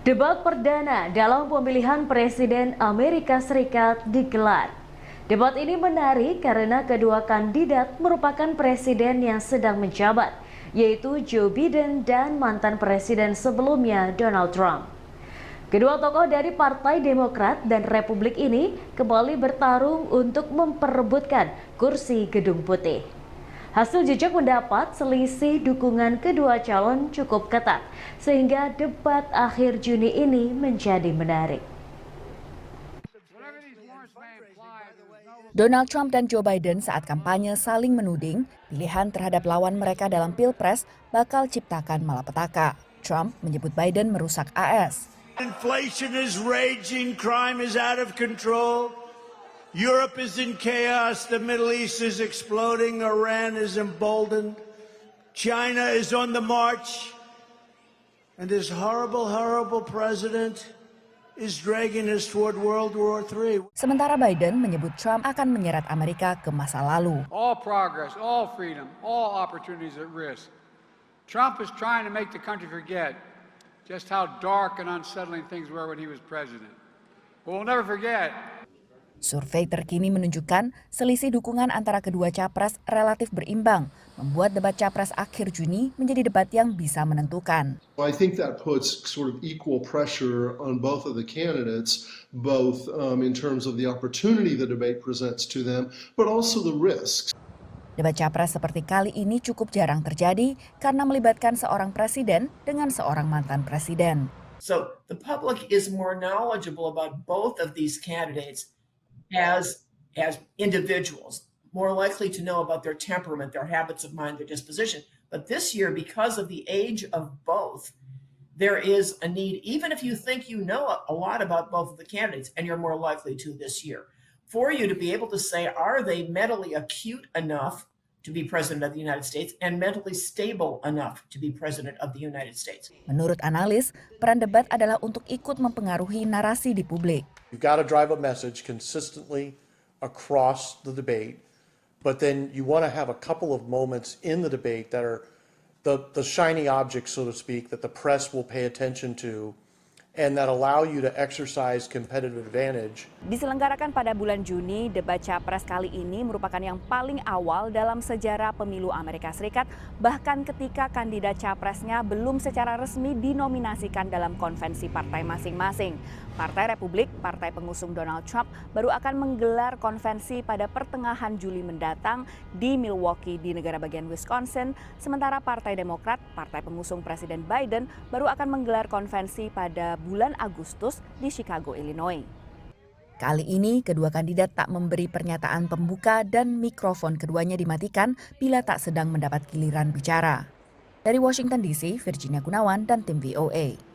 Debat perdana dalam pemilihan Presiden Amerika Serikat digelar. Debat ini menarik karena kedua kandidat merupakan presiden yang sedang menjabat, yaitu Joe Biden dan mantan presiden sebelumnya Donald Trump. Kedua tokoh dari Partai Demokrat dan Republik ini kembali bertarung untuk memperebutkan kursi Gedung Putih. Hasil jejak mendapat selisih dukungan kedua calon cukup ketat, sehingga debat akhir Juni ini menjadi menarik. Donald Trump dan Joe Biden saat kampanye saling menuding pilihan terhadap lawan mereka dalam Pilpres bakal ciptakan malapetaka. Trump menyebut Biden merusak AS. Inflation is raging, crime is out of control. Europe is in chaos, the Middle East is exploding, Iran is emboldened, China is on the march, and this horrible, horrible president is dragging us toward World War III. Sementara Biden menyebut Trump akan menyeret Amerika ke masa lalu. All progress, all freedom, all opportunities at risk. Trump is trying to make the country forget just how dark and unsettling things were when he was president. But we'll never forget. Survei terkini menunjukkan selisih dukungan antara kedua capres relatif berimbang, membuat debat capres akhir Juni menjadi debat yang bisa menentukan. I think that puts sort of equal pressure on both of the candidates, both in terms of the opportunity the debate presents to them, but also the risks. Debat capres seperti kali ini cukup jarang terjadi karena melibatkan seorang presiden dengan seorang mantan presiden. So the public is more knowledgeable about both of these candidates as individuals, more likely to know about their temperament, their habits of mind, their disposition. But this year, because of the age of both, there is a need, even if you think you know a lot about both of the candidates, and you're more likely to this year, for you to be able to say, are they mentally acute enough to be president of the United States and mentally stable enough to be president of the United States? Menurut analis, peran debat adalah untuk ikut mempengaruhi narasi di publik. You've got to drive a message consistently across the debate, but then you want to have a couple of moments in the debate that are the shiny objects, so to speak, that the press will pay attention to and that allow you to exercise competitive advantage. Diselenggarakan pada bulan Juni, debat capres kali ini merupakan yang paling awal dalam sejarah pemilu Amerika Serikat, bahkan ketika kandidat capresnya belum secara resmi dinominasikan dalam konvensi partai masing-masing. Partai Republik, partai pengusung Donald Trump, baru akan menggelar konvensi pada pertengahan Juli mendatang di Milwaukee di negara bagian Wisconsin, sementara Partai Demokrat, partai pengusung Presiden Biden, baru akan menggelar konvensi pada bulan Agustus di Chicago, Illinois. Kali ini, kedua kandidat tak memberi pernyataan pembuka dan mikrofon keduanya dimatikan bila tak sedang mendapat giliran bicara. Dari Washington DC, Virginia Gunawan dan tim VOA.